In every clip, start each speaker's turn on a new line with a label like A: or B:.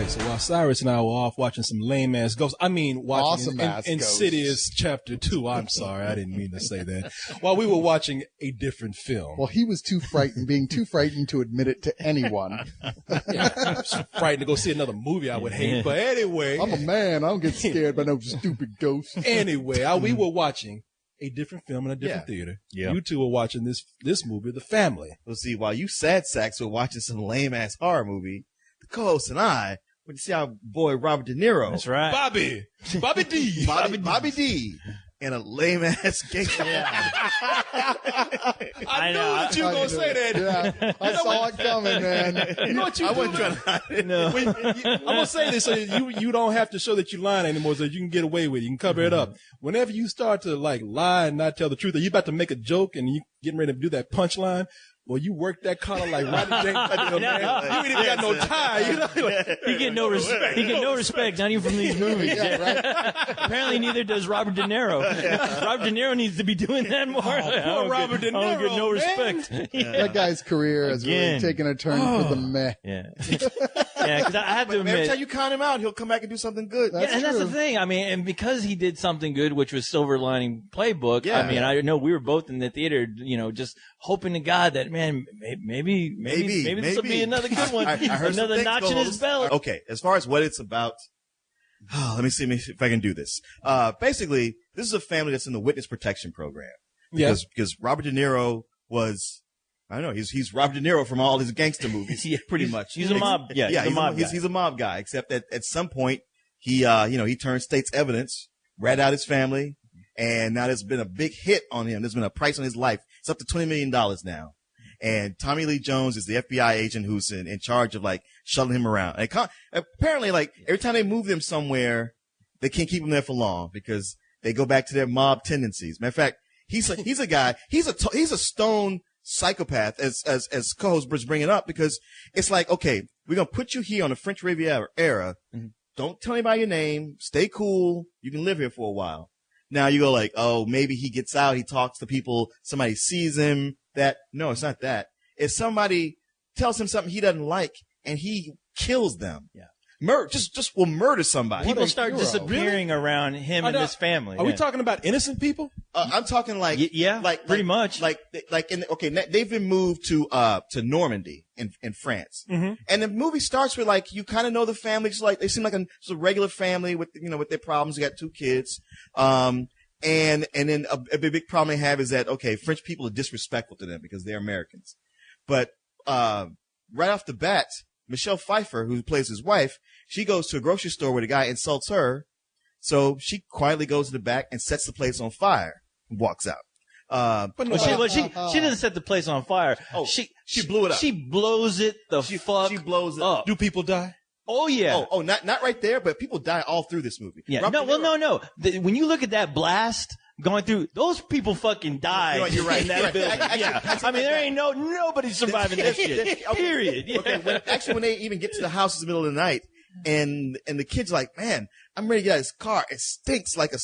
A: right, so while Cyrus and I were off watching some lame-ass ghosts, watching
B: Awesome-ass
A: Insidious Chapter 2. I'm sorry, I didn't mean to say that. While we were watching a different film.
B: Well, he was being too frightened to admit it to anyone.
A: Yeah, I was frightened to go see another movie I would hate. But anyway.
B: I'm a man. I don't get scared by no stupid ghosts.
A: Anyway, we were watching a different film in a different theater.
C: Yeah.
A: You two were watching this movie, The Family.
C: Well, see, while you sad sacks were watching some lame-ass horror movie, the co-host and I went to see our boy Robert De Niro.
D: That's right.
A: Bobby D.
C: Bobby D. And a lame-ass gangster.
A: I knew that you were going to say that.
B: Yeah, I saw it coming, man.
A: You know what you
C: I
A: do?
C: wasn't trying to hide it.
D: No.
A: I'm going to say this so you don't have to show that you're lying anymore so you can get away with it. You can cover it up. Whenever you start to lie and not tell the truth, or you about to make a joke and you getting ready to do that punchline, well, you work that collar like Rodney James. Man. You ain't even got no tie. You know?
D: He get no respect. He get no respect, not even from these movies.
B: Yeah, right.
D: Apparently, neither does Robert De Niro. Robert De Niro needs to be doing that more.
A: Poor Robert De Niro.
D: I don't get no
A: man.
D: respect.
B: That guy's career has really
D: Again.
B: taken a turn for the meh.
D: Yeah, yeah. Because I have to
C: Every
D: admit,
C: time you count him out, he'll come back and do something good.
B: That's
D: and that's the
B: true.
D: thing. I mean, and because he did something good, which was Silver Lining Playbook.
C: Yeah.
D: I mean, I know we were both in the theater, just hoping to God that, man, maybe this will be another good one.
C: I heard some
D: another
C: things,
D: notch in his
C: co-host.
D: belt.
C: Okay, as far as what it's about, let me see if I can do this. Basically, this is a family that's in the witness protection program. Because Robert De Niro was, I don't know, he's Robert De Niro from all his gangster movies.
D: Yeah,
C: pretty much.
D: He's a mob. Yeah, he's a mob guy.
C: He's a mob guy, except that at some point he turned state's evidence, rat out his family, and now there's been a big hit on him. There's been a price on his life. It's up to $20 million now. And Tommy Lee Jones is the FBI agent who's in charge of shuttling him around. And apparently, every time they move them somewhere, they can't keep him there for long because they go back to their mob tendencies. Matter of fact, he's a guy. He's a stone psychopath, as co-host was bringing up, because it's like, okay, we're gonna put you here on the French Riviera era. Mm-hmm. Don't tell anybody your name. Stay cool. You can live here for a while. Now you go oh, maybe he gets out. He talks to people. Somebody sees him. No, it's not that. If somebody tells him something he doesn't like and he kills them. Yeah. Will murder somebody.
D: People start disappearing around him and his family.
A: Are we talking about innocent people?
C: I'm talking
D: pretty much.
C: They've been moved to Normandy in France. Mm-hmm. And the movie starts with you kind of know the family. It's they seem like a regular family with their problems. They got 2 kids. And then a big problem they have is that, okay, French people are disrespectful to them because they're Americans. But, right off the bat, Michelle Pfeiffer, who plays his wife, she goes to a grocery store where the guy insults her. So she quietly goes to the back and sets the place on fire and walks out.
D: She doesn't set the place on fire.
C: Oh, she blew it up.
D: She blows it
C: She blows it up.
A: Do people die?
D: Oh yeah.
C: Oh, not right there, but people die all through this movie.
D: Yeah. No. When you look at that blast going through, those people fucking died.
C: You're right.
D: In that building. I mean, there ain't nobody surviving that shit. Period. Yeah.
C: Okay. When they even get to the house in the middle of the night, and the kid's like, man, I'm ready to get out of this car. It stinks like a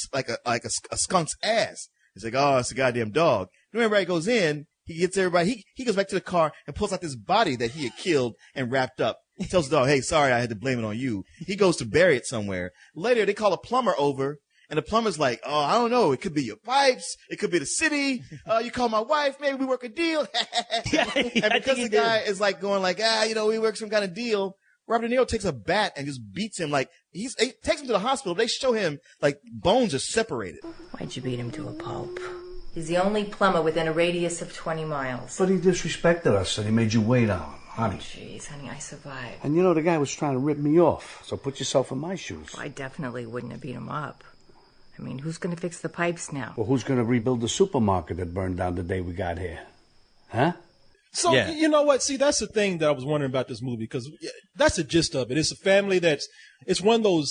C: skunk's ass. He's like, oh, it's a goddamn dog. And everybody goes in. He gets everybody. He goes back to the car and pulls out this body that he had killed and wrapped up. He tells the dog, hey, sorry, I had to blame it on you. He goes to bury it somewhere. Later, they call a plumber over, and the plumber's like, oh, I don't know. It could be your pipes. It could be the city. You call my wife. Maybe we work a deal. And because the guy is going we work some kind of deal, Robert De Niro takes a bat and just beats him. He takes him to the hospital. They show him bones are separated.
E: Why'd you beat him to a pulp? He's the only plumber within a radius of 20 miles.
F: But he disrespected us and he made you wait on him, honey.
E: Jeez, honey, I survived.
F: And the guy was trying to rip me off, so put yourself in my shoes.
E: Well, I definitely wouldn't have beat him up. I mean, who's going to fix the pipes now?
F: Well, who's going to rebuild the supermarket that burned down the day we got here? Huh?
A: So, you know what? See, that's the thing that I was wondering about this movie, because that's the gist of it. It's a family it's one of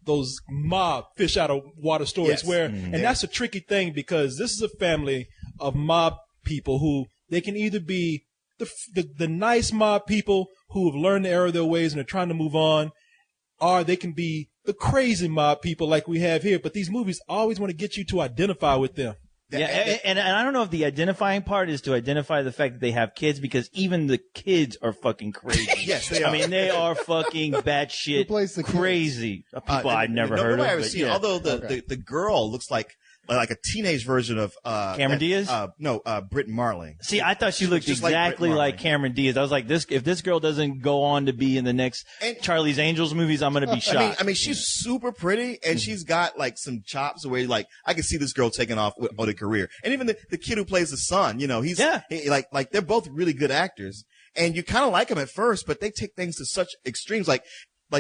A: those mob fish out of water stories and that's a tricky thing, because this is a family of mob people who they can either be the nice mob people who have learned the error of their ways and are trying to move on, or they can be the crazy mob people like we have here. But these movies always want to get you to identify with them.
D: And I don't know if the identifying part is to identify the fact that they have kids, because even the kids are fucking crazy.
C: Yes, they are.
D: I mean, they are fucking batshit crazy. People I'd never heard of.
C: Seen, although the girl looks like a teenage version of
D: Cameron Diaz.
C: Brit Marling.
D: See, I thought she looked exactly like Cameron Diaz. I was like, if this girl doesn't go on to be in the next Charlie's Angels movies, I'm gonna be shocked.
C: I mean, she's super pretty, and she's got like some chops where like I can see this girl taking off with a career. And even the kid who plays the son, you know, he's like they're both really good actors, and you kind of like them at first, but they take things to such extremes, like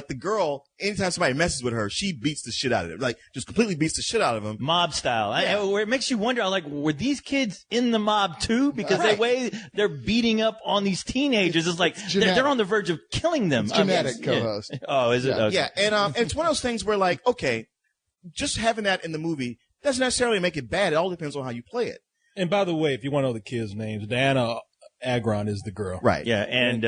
C: the girl, anytime somebody messes with her, she beats the shit out of it. Like, just completely beats the shit out of them.
D: Mob style.
C: Yeah.
D: Where it makes you wonder, like, were these kids in the mob too? Because the way they're beating up on these teenagers is like, they're on the verge of killing them.
B: It's genetic co-host.
D: Yeah. Oh, is it?
B: Yeah.
D: Okay.
C: Yeah, and it's one of those things where like, okay, just having that in the movie doesn't necessarily make it bad. It all depends on how you play it.
A: And by the way, if you want to know the kids' names, Diana Agron is the girl.
C: Right.
D: Yeah, and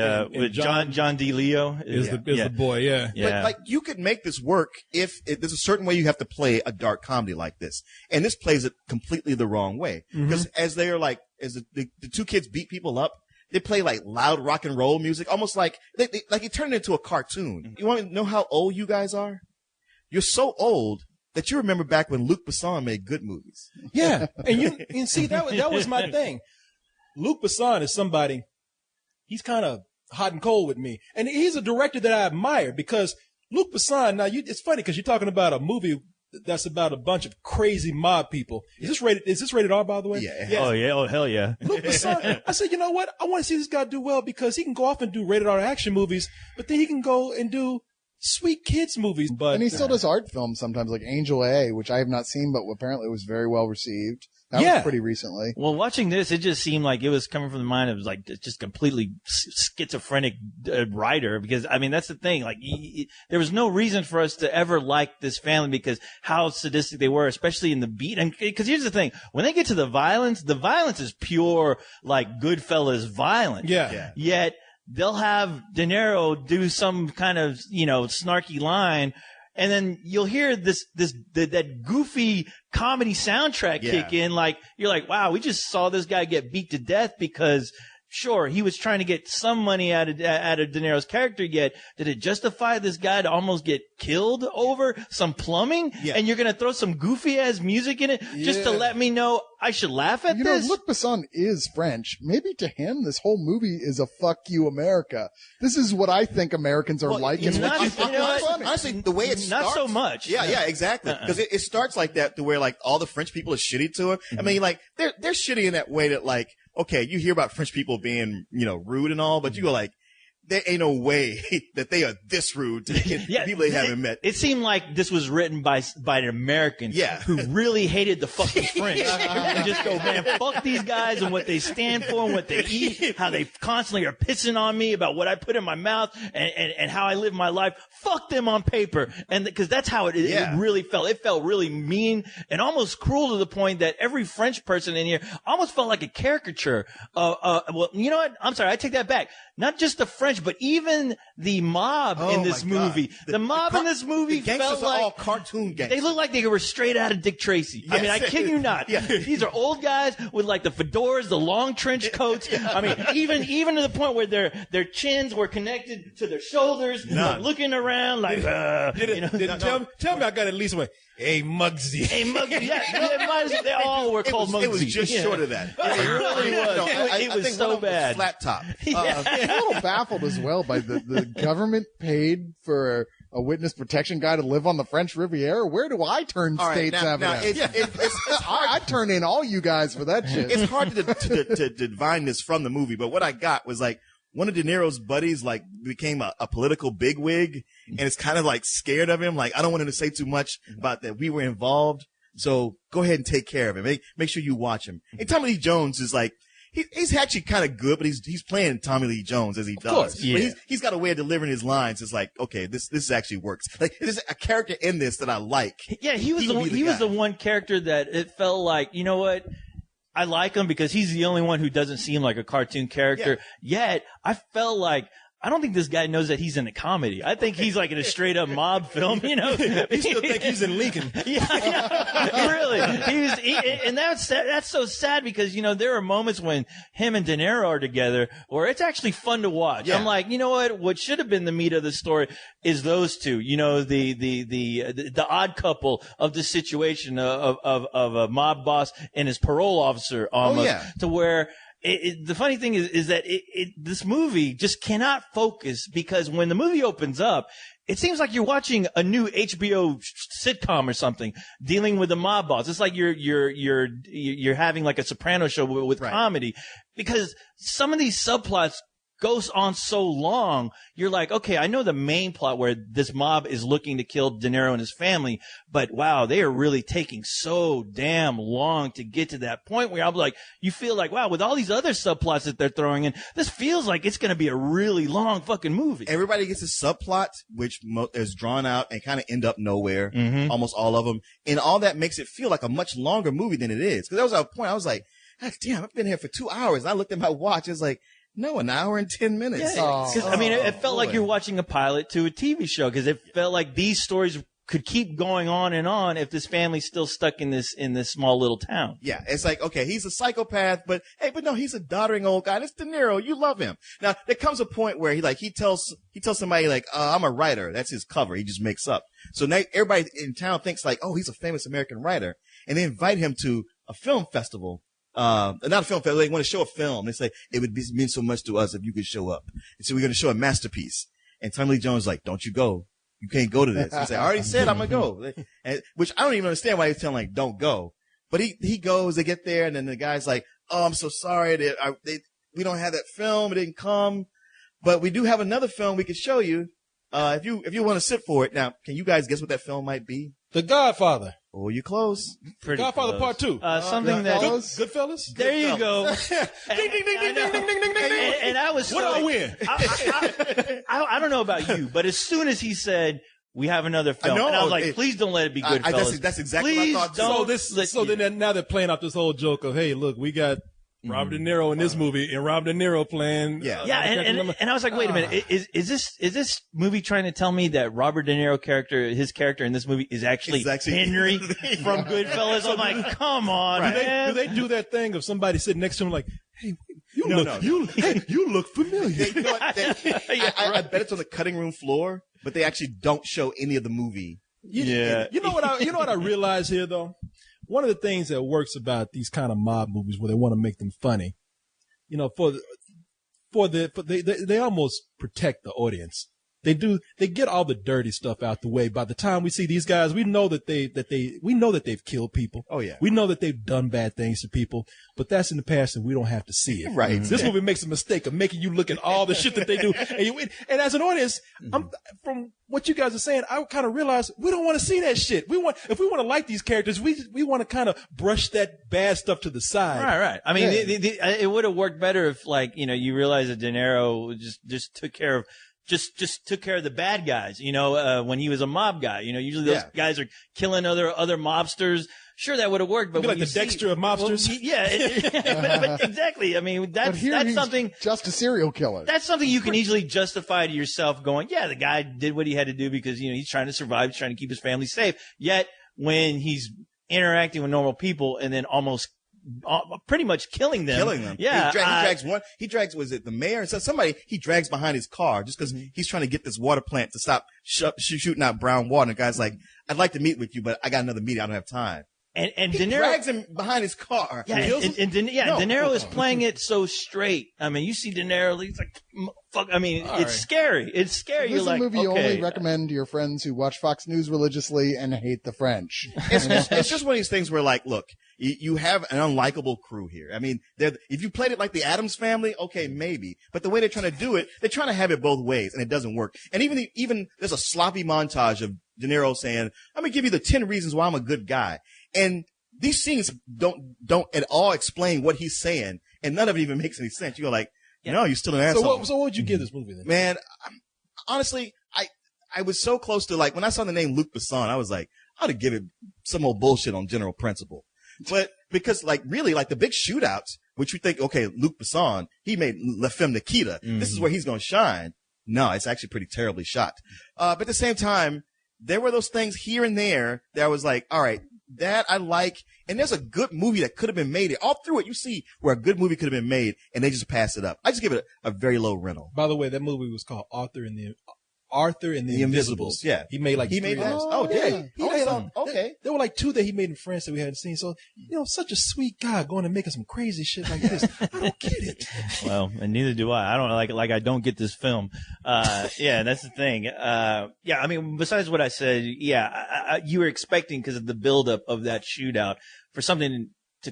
D: John D. Leo
A: is the boy, yeah.
C: But like you could make this work if there's a certain way you have to play a dark comedy like this. And this plays it completely the wrong way. Because as the two kids beat people up, they play like loud rock and roll music, almost like like it turned into a cartoon. You want to know how old you guys are? You're so old that you remember back when Luc Besson made good movies.
A: Yeah. And see, that was my thing. Luc Besson is somebody, he's kind of hot and cold with me. And he's a director that I admire, because Luc Besson, now it's funny because you're talking about a movie that's about a bunch of crazy mob people. Is this rated R, by the way?
C: Yeah.
D: Oh, yeah. Oh, hell yeah.
A: Luc Besson, I said, you know what? I want to see this guy do well, because he can go off and do rated R action movies, but then he can go and do sweet kids movies.
B: And he still does art films sometimes, like Angel A, which I have not seen, but apparently was very well received. That was pretty recently.
D: Well, watching this, it just seemed like it was coming from the mind of like just completely schizophrenic writer. Because I mean, that's the thing. Like, there was no reason for us to ever like this family, because how sadistic they were, especially in the beat. And because here's the thing: when they get to the violence is pure like Goodfellas violence.
A: Yeah.
D: Yet they'll have De Niro do some kind of snarky line. And then you'll hear that goofy comedy soundtrack kick in. Like, you're like, wow, we just saw this guy get beat to death because, sure, he was trying to get some money out of De Niro's character, yet did it justify this guy to almost get killed over some plumbing? Yeah. And you're going to throw some goofy ass music in it just to let me know I should laugh at this?
B: Luc Besson is French. Maybe to him, this whole movie is a fuck you, America. This is what I think Americans are like.
D: It's not,
C: honestly, the way it starts.
D: Not so much.
C: Yeah, exactly. Because it starts like that, to where like all the French people are shitty to him. I mean, like they're shitty in that way that like, okay, you hear about French people being, rude and all, but you go like, there ain't no way that they are this rude to people they haven't met.
D: It seemed like this was written by an American who really hated the fucking French. And just go, man, fuck these guys and what they stand for and what they eat, how they constantly are pissing on me about what I put in my mouth and how I live my life. Fuck them on paper. And because that's how it really felt. It felt really mean and almost cruel, to the point that every French person in here almost felt like a caricature. Well, you know what? I'm sorry. I take that back. Not just the French, but even the mob in this movie. The mob in this movie felt like
C: all cartoon gangsters.
D: They look like they were straight out of Dick Tracy. Yes. I mean, I kid you not. These are old guys with like the fedoras, the long trench coats. I mean, even to the point where their chins were connected to their shoulders, like looking around like,
A: tell me I got at least one. Hey, Muggsy.
D: Hey, Muggsy. Yeah, they all were called Muggsy.
C: It was just short of that.
D: It really was. It was so bad.
C: Flat top.
B: I'm a little baffled as well by the government paid for a witness protection guy to live on the French Riviera. Where do I turn state's evidence?
C: It's hard.
B: I turn in all you guys for that shit.
C: It's hard to divine this from the movie, but what I got was like, one of De Niro's buddies like became a political bigwig, and it's kind of like scared of him. Like, I don't want him to say too much about that we were involved. So go ahead and take care of him. Make sure you watch him. And Tommy Lee Jones is like, he's actually kind of good, but he's playing Tommy Lee Jones as he does. Of course, yeah. But he's got a way of delivering his lines. It's like, okay, this actually works. Like, there's a character in this that I like.
D: Yeah, he was the one character that it felt like, you know what? I like him because he's the only one who doesn't seem like a cartoon character. Yeah. Yet I felt like I don't think this guy knows that he's in a comedy. I think he's like in a straight up mob film, you know.
A: You still think he's in Lincoln.
D: Yeah, really. And that's so sad because, you know, there are moments when him and De Niro are together where it's actually fun to watch. Yeah. I'm like, you know what should have been the meat of the story is those two, you know, the odd couple of the situation of a mob boss and his parole officer almost to where the funny thing is that this movie just cannot focus because when the movie opens up, it seems like you're watching a new HBO sitcom or something dealing with the mob boss. It's like you're having like a Soprano show with comedy because some of these subplots goes on so long, you're like, okay, I know the main plot where this mob is looking to kill De Niro and his family, but wow, they are really taking so damn long to get to that point where I'm like, you feel like, wow, with all these other subplots that they're throwing in, this feels like it's going to be a really long fucking movie.
C: Everybody gets a subplot, which is drawn out and kind of end up nowhere, almost all of them. And all that makes it feel like a much longer movie than it is. Cause there was a point I was like, God damn, I've been here for 2 hours. And I looked at my watch. It was like, no, an hour and 10 minutes.
D: Yeah, I mean, it felt like you're watching a pilot to a TV show because it felt like these stories could keep going on and on if this family's still stuck in this small little town.
C: Yeah, it's like, okay, he's a psychopath, but no, he's a doddering old guy. It's De Niro. You love him. Now, there comes a point where he tells somebody like, I'm a writer. That's his cover. He just makes up. So now everybody in town thinks like, oh, he's a famous American writer. And they invite him to a film festival. Not a film festival. They want to show a film. They say it would mean so much to us if you could show up. And so we're going to show a masterpiece. And Tommy Lee Jones is like, don't you go. You can't go to this. He said, I already said I'm going to go. And, which I don't even understand why he's telling like, don't go. But he goes, they get there, and then the guy's like, oh, I'm so sorry. We don't have that film. It didn't come. But we do have another film we could show you. If you want to sit for it. Now, can you guys guess what that film might be?
A: The Godfather.
C: Oh, you're close.
A: Pretty Godfather
D: close.
A: Part 2.
D: Something that
A: Goodfellas.
D: There you go.
A: Ding ding ding ding ding ding ding ding ding.
D: And I was.
A: What do I win?
D: I don't know about you, but as soon as he said we have another film, and I was like, please don't let it be Goodfellas.
C: That's exactly what I thought.
A: So then now they're playing out this whole joke of, hey, look, we got Robert De Niro in this movie, and Robert De Niro playing.
D: And I was like, wait a minute, is this movie trying to tell me that Robert De Niro his character in this movie is actually Henry from Goodfellas? I'm like, come on, man.
A: Do they do that thing of somebody sitting next to him like, hey, you look familiar?
C: You know what? I bet it's on the cutting room floor, but they actually don't show any of the movie.
A: You know what I realize here though? One of the things that works about these kind of mob movies where they want to make them funny, you know, they almost protect the audience. They get all the dirty stuff out the way. By the time we see these guys, we know that they've killed people.
C: Oh yeah.
A: We know that they've done bad things to people, but that's in the past and we don't have to see it.
C: Right.
A: This movie makes a mistake of making you look at all the shit that they do. And as an audience, from what you guys are saying, I kind of realize we don't want to see that shit. If we want to like these characters, we want to kind of brush that bad stuff to the side.
D: Right. I mean, it would have worked better if, like, you know, you realize that De Niro just took care of the bad guys, you know, when he was a mob guy. You know, usually those guys are killing other mobsters. Sure, that would have worked, but
A: like the Dexter of mobsters.
D: Well, but exactly. I mean, that's something.
B: Just a serial killer.
D: That's something you can easily justify to yourself, going, yeah, the guy did what he had to do because, you know, he's trying to survive, he's trying to keep his family safe. Yet when he's interacting with normal people and then almost pretty much killing them. Yeah.
C: He drags, was it the mayor? So he drags behind his car just because he's trying to get this water plant to stop shooting out brown water. And the guy's like, I'd like to meet with you, but I got another meeting. I don't have time.
D: And
C: De Niro drags him behind his car.
D: Yeah, De Niro is playing it so straight. I mean, you see De Niro, he's like, fuck. I mean, it's scary. It's scary.
B: This is a movie you only recommend to your friends who watch Fox News religiously and hate the French.
C: It's just one of these things where, like, look, you have an unlikable crew here. I mean, if you played it like the Addams Family, okay, maybe. But the way they're trying to do it, they're trying to have it both ways, and it doesn't work. And even there's a sloppy montage of De Niro saying, "I'm gonna give you the 10 reasons why I'm a good guy." And these scenes don't at all explain what he's saying, and none of it even makes any sense. You're like, no, you're still an asshole.
A: So what would you give this movie then?
C: Man, honestly, I was so close to, like, when I saw the name Luc Besson, I was like, I ought to give it some old bullshit on general principle. But because, like, really, like, the big shootouts, which you think, okay, Luc Besson, he made La Femme Nikita. Mm-hmm. This is where he's going to shine. No, it's actually pretty terribly shot. But at the same time, there were those things here and there that I was like, all right, that I like. And there's a good movie that could have been made. All through it, you see where a good movie could have been made, and they just pass it up. I just give it a very low rental.
A: By the way, that movie was called Arthur and the Invisibles.
C: Yeah.
A: He made
C: He made that. Oh, yeah. Okay.
A: There were like 2 that he made in France that we hadn't seen. So, such a sweet guy going and making some crazy shit like this. I don't get it.
D: Well, and neither do I. I don't like I don't get this film. Yeah, that's the thing. Yeah, I mean, besides what I said, yeah, you were expecting because of the buildup of that shootout for something to,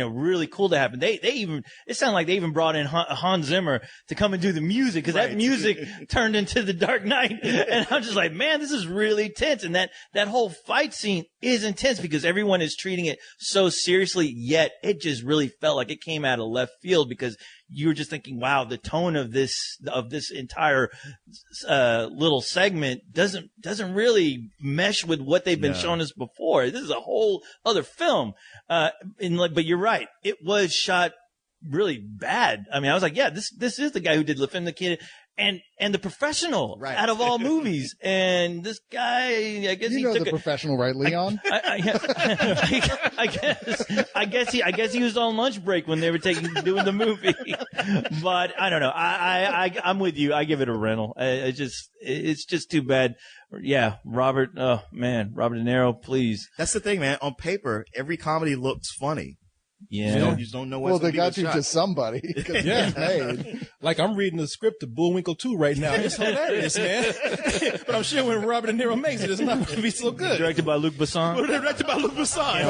D: really cool to happen. It sounded like they even brought in Hans Zimmer to come and do the music because that music turned into The Dark Knight. And I'm just like, man, this is really tense. And that whole fight scene is intense because everyone is treating it so seriously, yet it just really felt like it came out of left field because you were just thinking, wow, the tone of this entire little segment doesn't really mesh with what they've been showing us before. This is a whole other film. But you're right. It was shot really bad. I mean, I was like, yeah, this is the guy who did Le Film de Kid and The Professional out of all movies. And this guy, I guess he took
B: The Professional, right, Leon?
D: I guess he was on lunch break when they were doing the movie. But I don't know. I'm with you. I give it a rental. It's just too bad. Yeah, Robert. Oh man, Robert De Niro, please.
C: That's the thing, man. On paper, every comedy looks funny.
D: Yeah.
C: You just don't know what's
B: Well, they got you to somebody.
A: Like I'm reading the script of Bullwinkle 2 right now. It's hilarious, man. But I'm sure when Robert De Niro makes it, it's not going to be so good.
D: Directed by Luc Besson.
A: Directed by Luc Besson.